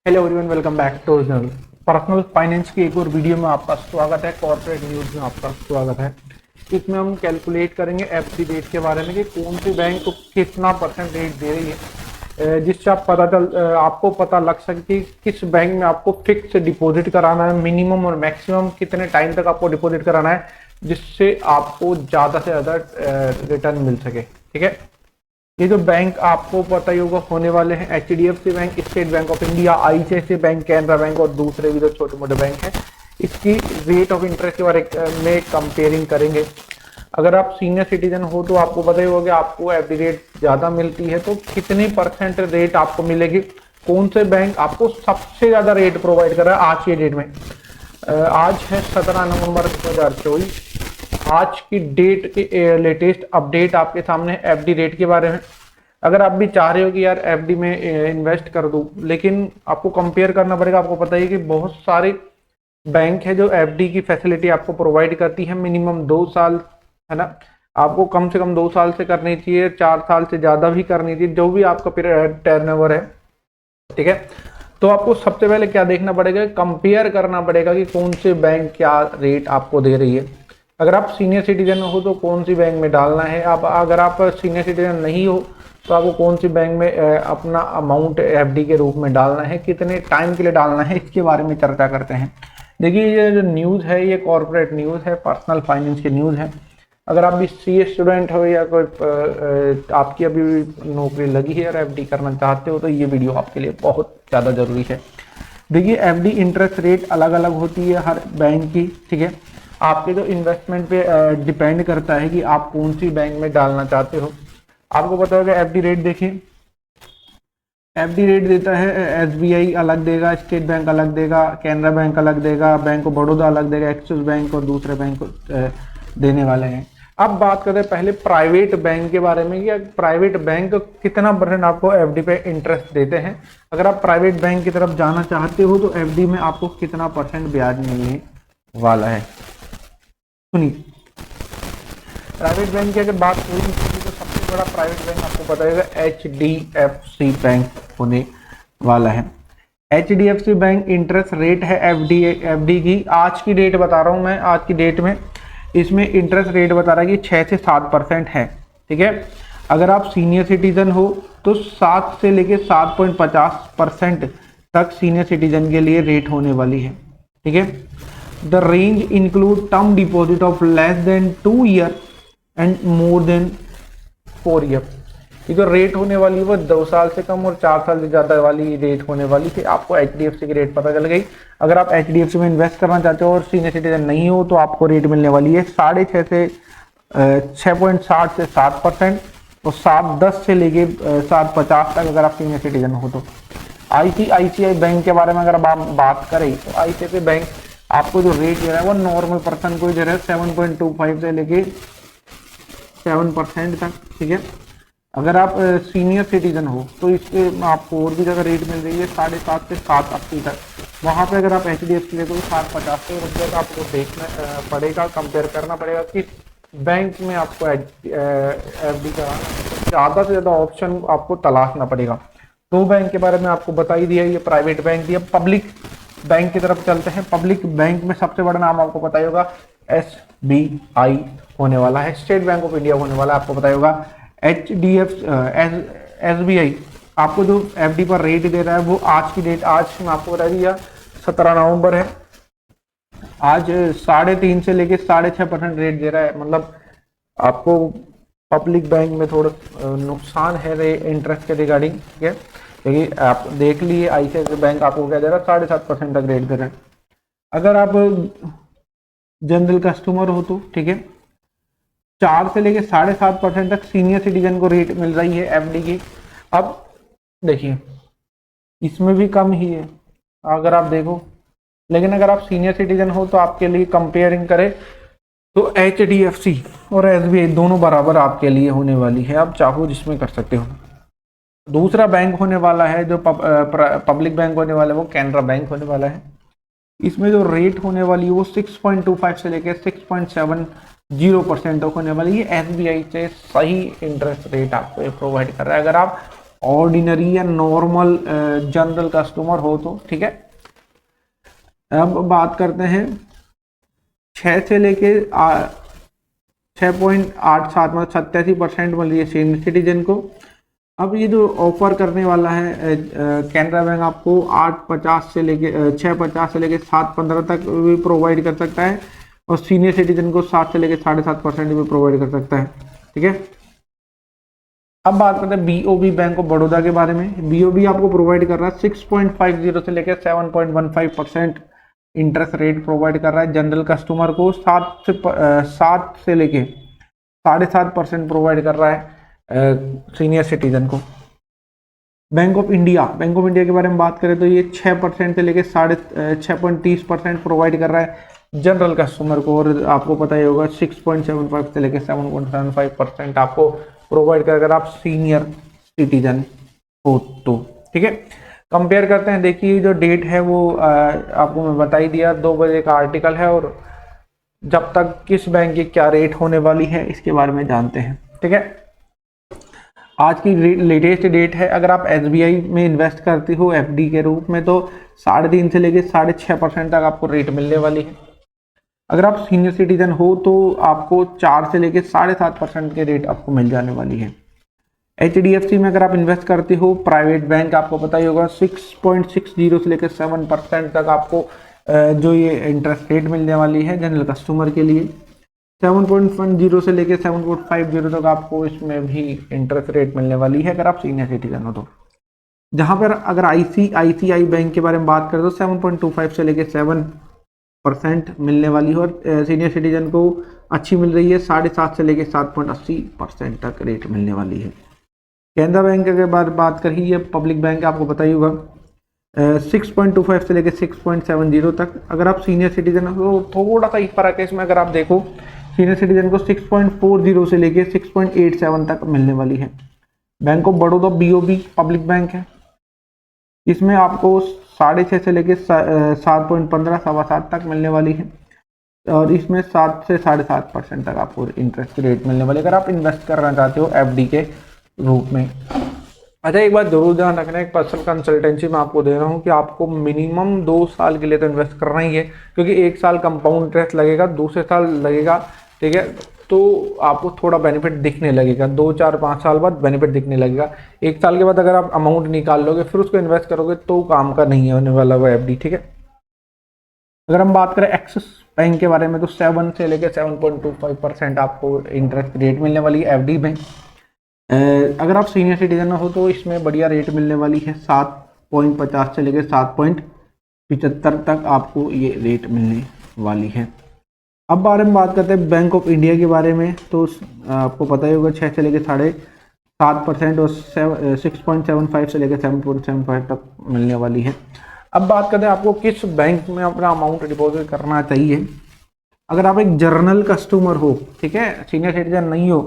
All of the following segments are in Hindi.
Hello everyone, welcome back to channel. Personal finance की एक और वीडियो में आपका स्वागत है। कॉर्पोरेट न्यूज़ में आपका स्वागत है। इसमें हम कैलकुलेट करेंगे एफडी रेट के बारे में कि कौन सी बैंक को कितना परसेंट रेट दे रही है, जिससे आपको पता लग सके कि किस बैंक में आपको फिक्स डिपॉजिट कराना है, मिनिमम और मैक्सिमम कितने टाइम तक आपको डिपॉजिट कराना है, जिससे आपको ज़्यादा से ज़्यादा रिटर्न मिल सके। ठीक है, ये जो बैंक आपको पता ही होगा होने वाले हैं HDFC bank, state bank of India, ICICI bank, Canara bank और दूसरे भी जो छोटे मोटे बैंक हैं, इसकी रेट ऑफ इंटरेस्ट के बारे में कंपेयरिंग करेंगे। अगर आप सीनियर सिटीजन हो तो आपको पता ही होगा कि आपको एफडी रेट ज़्यादा मिलती है, तो कितनी परसेंट रेट आपको मिलेगी, कौन से बैंक आपको सबसे ज़्यादा रेट प्रोवाइड कर रहा है आज के डेट में। आज है 17 नवंबर 2024। आज की डेट के लेटेस्ट अपडेट आपके सामने एफडी रेट के बारे में। अगर आप भी चाह रहे हो कि यार एफडी में इन्वेस्ट कर दूं, लेकिन आपको कंपेयर करना पड़ेगा। आपको पता है कि बहुत सारे बैंक है जो एफडी की फैसिलिटी आपको प्रोवाइड करती है, मिनिमम 2 साल, है ना। आपको कम से कम 2 साल से करनी चाहिए, 4 साल से ज़्यादा भी करनी चाहिए, जो भी आपका टर्नओवर है। ठीक है, तो आपको सबसे पहले क्या देखना पड़ेगा, कंपेयर करना पड़ेगा कि कौन से बैंक क्या रेट आपको दे रही है। अगर आप सीनियर सिटीजन हो तो कौन सी बैंक में डालना है, अगर आप सीनियर सिटीजन नहीं हो तो आपको कौन सी बैंक में अपना अमाउंट एफडी के रूप में डालना है, कितने टाइम के लिए डालना है, इसके बारे में चर्चा करते हैं। देखिए, ये जो न्यूज़ है ये कॉर्पोरेट न्यूज़ है, पर्सनल फाइनेंस की न्यूज़ है। अगर आप भी सीए स्टूडेंट हो या कोई आपकी अभी नौकरी लगी है और एफडी करना चाहते हो तो ये वीडियो आपके लिए बहुत ज़्यादा ज़रूरी है। देखिए, एफडी इंटरेस्ट रेट अलग अलग होती है हर बैंक की। ठीक है, आपके जो इन्वेस्टमेंट पे डिपेंड करता है कि आप कौन सी बैंक में डालना चाहते हो। आपको पता होगा एफडी रेट, देखिए एफडी रेट देता है एसबीआई अलग देगा, स्टेट बैंक अलग देगा, कैनरा बैंक अलग देगा, बैंक ऑफ बड़ौदा अलग देगा, एक्सिस बैंक और दूसरे बैंक को देने वाले हैं। अब बात करते हैं पहले प्राइवेट बैंक के बारे में कि प्राइवेट बैंक कितना परसेंट आपको एफडी पे इंटरेस्ट देते हैं। अगर आप प्राइवेट बैंक की तरफ जाना चाहते हो तो एफडी में आपको कितना परसेंट ब्याज मिलने वाला है, सुनिए। प्राइवेट बैंक की अगर बात पूरी तो सबसे बड़ा प्राइवेट बैंक आपको बताएगा एचडीएफसी बैंक होने वाला है। एचडीएफसी बैंक इंटरेस्ट रेट है एफडी की, आज की डेट बता रहा हूं मैं, आज की डेट में इसमें इंटरेस्ट रेट बता रहा है कि 6 से 7% है। ठीक है, अगर आप सीनियर सिटीजन हो तो 7 से लेके 7.50% तक सीनियर सिटीजन के लिए रेट होने वाली है। ठीक है, the range include term deposit of less than 2 year and more than 4 year. ये जो रेट होने वाली है वो 2 साल से कम और 4 साल से ज़्यादा वाली रेट होने वाली थी। आपको एचडीएफसी की रेट पता चल गई। अगर आप एचडीएफसी में इन्वेस्ट करना चाहते हो और सीनियर सिटीजन नहीं हो तो आपको रेट मिलने वाली है 6.5 से 6.60 से 7% और 7.10 से लेके 7.50 तक अगर आप सीनियर सिटीजन हो तो। आईसीआईसीआई बैंक के बारे में अगर आप बात करें तो आईसीआईसीआई बैंक आपको जो रेट दे रहा है वो नॉर्मल पर्सन को दे रहा है 7.25 से लेके 7% तक। ठीक है, अगर आप सीनियर सिटीजन हो तो इसके आपको और भी ज़्यादा रेट मिल रही है 7.5 से 7.80 तक। वहाँ पे अगर आप एचडीएफसी ले तो 7.50 से रुपये का आपको देखना पड़ेगा, कंपेयर करना पड़ेगा कि बैंक में आपको एफडी कराना है। ज़्यादा से ज़्यादा ऑप्शन आपको तलाशना पड़ेगा। 2 बैंक के बारे में आपको बता ही दिया, ये प्राइवेट बैंक दिया। पब्लिक बैंक की तरफ चलते हैं। पब्लिक बैंक में सबसे बड़ा नाम आपको पता ही होगा एसबीआई होने वाला है, स्टेट बैंक ऑफ इंडिया होने वाला है, आपको पता होगा। एसबीआई आपको जो एफडी पर रेट दे रहा है वो आज की डेट, आज मैं आपको बता दिया 17 नवंबर है, आज 3.5 से लेके 6.5% रेट दे रहा है। मतलब आपको पब्लिक बैंक में थोड़ा नुकसान है इंटरेस्ट के रिगार्डिंग। ठीक है, देखिए आप देख लिए आईसीआईसीआई बैंक आपको क्या दे रहा है, 7.5% तक रेट दे रहा है। अगर आप जनरल कस्टमर हो तो ठीक है, 4 से लेके 7.5% तक सीनियर सिटीजन को रेट मिल रही है एफडी की। अब देखिए इसमें भी कम ही है अगर आप देखो, लेकिन अगर आप सीनियर सिटीजन हो तो आपके लिए कंपेयरिंग करें तो एचडीएफसी और एसबीआई दोनों बराबर आपके लिए होने वाली है। आप चाहो जिसमें कर सकते हो। दूसरा बैंक होने वाला है जो पब्लिक बैंक होने वाला है वो कैनरा बैंक होने वाला है। इसमें जो रेट होने वाली है वो 6.25 से लेकर 6.70% तक होने वाली है। एसबीआई से सही इंटरेस्ट रेट आपको प्रोवाइड कर रहा है। अगर आप ऑर्डिनरी या नॉर्मल जनरल कस्टमर हो तो, ठीक है। अब बात करते हैं 6 से लेके 6.87 मतलब 87% मिल रही है सीनियर सिटीजन को। अब ये जो ऑफर करने वाला है कैनरा बैंक आपको 8.50 से लेके 6.50 से लेके 7.15 तक भी प्रोवाइड कर सकता है, और सीनियर सिटीजन को 7 से लेके 7.5% भी प्रोवाइड कर सकता है, ठीक है। अब बात करते हैं बीओबी बैंक ऑफ बड़ौदा के बारे में। बीओबी आपको प्रोवाइड कर रहा है 6.50 से लेकर 7.15% इंटरेस्ट रेट प्रोवाइड कर रहा है। जनरल कस्टमर को 7 से लेके 7.5% प्रोवाइड कर रहा है सीनियर सिटीजन को। बैंक ऑफ इंडिया के बारे में बात करें तो ये 6% से लेके 6.30% प्रोवाइड कर रहा है जनरल कस्टमर को, और आपको पता ही होगा 6.75 से लेके 7.75% आपको प्रोवाइड कर अगर आप सीनियर सिटीजन हो तो, ठीक है। कंपेयर करते हैं, देखिए जो डेट है वो आपको मैं बता ही दिया, 2 बजे का आर्टिकल है, और जब तक किस बैंक की क्या रेट होने वाली है इसके बारे में जानते हैं, ठीक है। आज की लेटेस्ट डेट है, अगर आप एसबीआई में इन्वेस्ट करते हो एफडी के रूप में तो 3.5 से लेके 6.5% तक आपको रेट मिलने वाली है। अगर आप सीनियर सिटीजन हो तो आपको 4 से लेके 7.5% के रेट आपको मिल जाने वाली है। एचडीएफसी में अगर आप इन्वेस्ट करते हो प्राइवेट बैंक, आपको पता ही होगा 6.60 से लेकर 7% तक आपको जो ये इंटरेस्ट रेट मिलने वाली है जनरल कस्टमर के लिए। 7.10 से लेकर 7.50 तक आपको इसमें भी इंटरेस्ट रेट मिलने वाली है अगर आप सीनियर सिटीजन हो तो। जहां पर अगर आईसीआईसीआई बैंक के बारे में बात करें तो 7.25 से लेकर 7% मिलने वाली है, और सीनियर सिटीजन को अच्छी मिल रही है, 7.5 से लेकर 7.80% तक रेट मिलने वाली है। कैनरा बैंक के बारे में बात करी, ये पब्लिक बैंक आपको पता ही होगा 6.25 से लेकर 6.70 तक। अगर आप सीनियर सिटीजन हो तो थोड़ा सा ही फर्क है इसमें, अगर आप देखो सीनियर सिटीजन को 6.40 से लेकर 6.87 तक मिलने वाली है। Bank of Baroda BOB public bank है, इसमें आपको 6.5 से लेकर 7.15 7.25 तक मिलने वाली है, और इसमें 7 से 7.5% तक आपको इंटरेस्ट रेट मिलने वाली है अगर आप इन्वेस्ट करना चाहते हो एफडी के रूप में। अच्छा, एक बात जरूर ध्यान रखना, एक पर्सनल कंसल्टेंसी मैं आपको दे रहा हूँ कि आपको मिनिमम 2 साल के लिए तो इन्वेस्ट करना ही है, क्योंकि 1 साल कंपाउंड इंटरेस्ट लगेगा, दूसरे साल लगेगा, ठीक है। तो आपको थोड़ा बेनिफिट दिखने लगेगा, 2 4 5 साल बाद बेनिफिट दिखने लगेगा। 1 साल के बाद अगर आप अमाउंट निकाल लोगे फिर उसको इन्वेस्ट करोगे तो काम का नहीं होने वाला वो एफडी, ठीक है। अगर हम बात करें एक्सिस बैंक के बारे में तो 7 से लेकर 7.25% आपको इंटरेस्ट रेट मिलने वाली है एफडी में। अगर आप सीनियर सिटीजन हो तो इसमें बढ़िया रेट मिलने वाली है, 7.50 से लेकर 7.75 तक आपको ये रेट मिलने वाली है। अब बारे में बात करते हैं बैंक ऑफ इंडिया के बारे में, तो आपको पता ही होगा 6 से लेकर 7.5% और 6.75 से लेकर 7.75 तक मिलने वाली है। अब बात करते हैं आपको किस बैंक में अपना अमाउंट डिपॉजिट करना चाहिए। अगर आप एक जर्नल कस्टमर हो, ठीक है, सीनियर सिटीजन नहीं हो,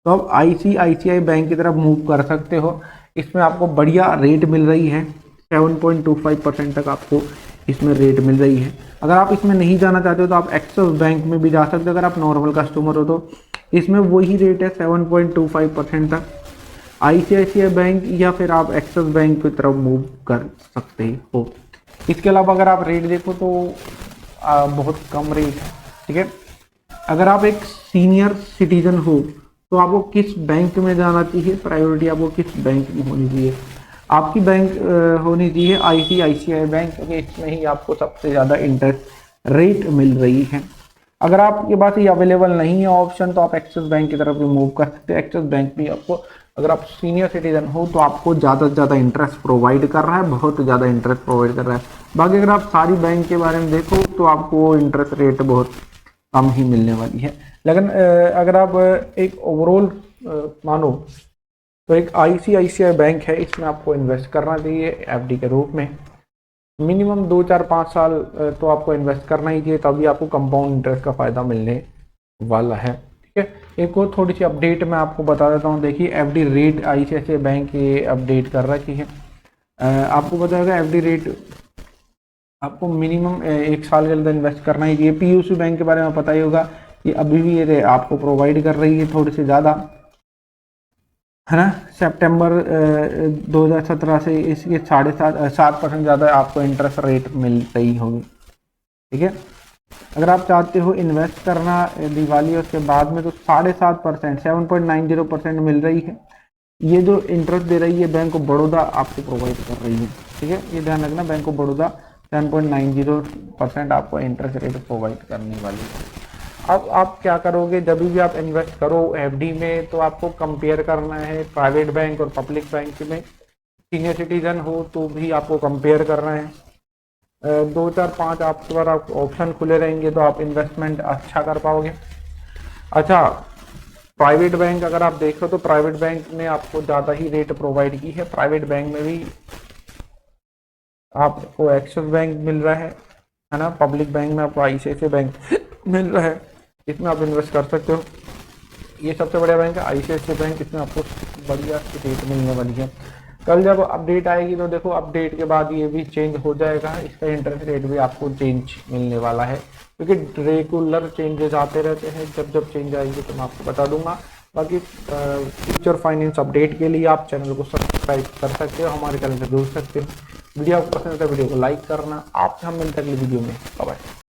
तो आप आईसीआईसीआई बैंक की तरफ मूव कर सकते हो। इसमें आपको बढ़िया रेट मिल रही है, 7.25% तक आपको इसमें रेट मिल रही है। अगर आप इसमें नहीं जाना चाहते हो तो आप एक्सिस बैंक में भी जा सकते हो, अगर आप नॉर्मल कस्टमर हो तो इसमें वही रेट है 7.25% तक। आईसीआईसीआई बैंक या फिर आप एक्सिस बैंक की तरफ मूव कर सकते हो। इसके अलावा अगर आप रेट देखो तो बहुत कम रेट है, ठीक है। अगर आप एक सीनियर सिटीजन हो तो आपको किस बैंक में जाना चाहिए, प्रायोरिटी आपको किस बैंक में होनी चाहिए। आपकी बैंक होनी चाहिए आईसीआईसीआई बैंक, क्योंकि इसमें ही आपको सबसे ज़्यादा इंटरेस्ट रेट मिल रही है। अगर आपके पास ये अवेलेबल नहीं है ऑप्शन तो आप एक्सिस बैंक की तरफ भी मूव कर सकते हैं। एक्सिस बैंक भी आपको, अगर आप सीनियर सिटीजन हो तो आपको ज़्यादा से ज़्यादा इंटरेस्ट प्रोवाइड कर रहा है, बहुत ज़्यादा इंटरेस्ट प्रोवाइड कर रहा है। बाकी अगर आप सारी बैंक के बारे में देखो तो आपको इंटरेस्ट रेट बहुत कम ही मिलने वाली है। लेकिन अगर आप एक ओवरऑल मानो तो एक आईसीआईसीआई बैंक है, इसमें आपको इन्वेस्ट करना चाहिए एफडी के रूप में। मिनिमम 2 4 5 साल तो आपको इन्वेस्ट करना ही चाहिए, तभी आपको कंपाउंड इंटरेस्ट का फ़ायदा मिलने वाला है, ठीक है। एक और थोड़ी सी अपडेट मैं आपको बता देता हूँ। देखिए एफडी रेट आईसीआईसीआई बैंक ये अपडेट कर रखी है। आपको पता होगा एफडी रेट आपको मिनिमम 1 साल के अंदर इन्वेस्ट करना ही चाहिए। पीयूसी बैंक के बारे में पता ही होगा कि अभी भी ये आपको प्रोवाइड कर रही है थोड़ी सी ज़्यादा, है ना। सितंबर 2017 से इसके 7.5% ज़्यादा आपको इंटरेस्ट रेट मिल रही होगी। ठीक है, अगर आप चाहते हो इन्वेस्ट करना दिवाली और उसके बाद में, तो 7.5%, 7.90% मिल रही है। ये जो इंटरेस्ट दे रही है बैंक ऑफ बड़ौदा आपको प्रोवाइड कर रही है। ठीक है, ये ध्यान रखना, बैंक ऑफ बड़ौदा 7.90% आपको इंटरेस्ट रेट प्रोवाइड करने वाली है। अब आप क्या करोगे, जब भी आप इन्वेस्ट करो एफडी में, तो आपको कंपेयर करना है प्राइवेट बैंक और पब्लिक बैंक में। सीनियर सिटीजन हो तो भी आपको कंपेयर करना है। 2 4 5 आपके पास आप ऑप्शन खुले रहेंगे तो आप इन्वेस्टमेंट अच्छा कर पाओगे। अच्छा, प्राइवेट बैंक अगर आप देखो तो प्राइवेट बैंक ने आपको ज़्यादा ही रेट प्रोवाइड की है। प्राइवेट बैंक में भी आपको एक्सिस बैंक मिल रहा है ना। पब्लिक बैंक में आपको आईसीआईसीआई बैंक मिल रहा है, इसमें आप इन्वेस्ट कर सकते हो। ये सबसे बढ़िया बैंक है आईसीआईसीआई बैंक, इसमें आपको बढ़िया रेट मिलने वाली है। कल जब अपडेट आएगी तो देखो, अपडेट के बाद ये भी चेंज हो जाएगा, इसका इंटरेस्ट रेट भी आपको चेंज मिलने वाला है, क्योंकि रेगुलर चेंजेस आते रहते हैं। जब जब चेंज आएगी तो मैं आपको बता दूंगा। बाकी फ्यूचर फाइनेंस अपडेट के लिए आप चैनल को सब्सक्राइब कर सकते हो, हमारे चैनल से जुड़ सकते हो। वीडियो आपको पसंद है तो वीडियो को लाइक करना। आप हम मिलते हैं अगली वीडियो में। Bye bye.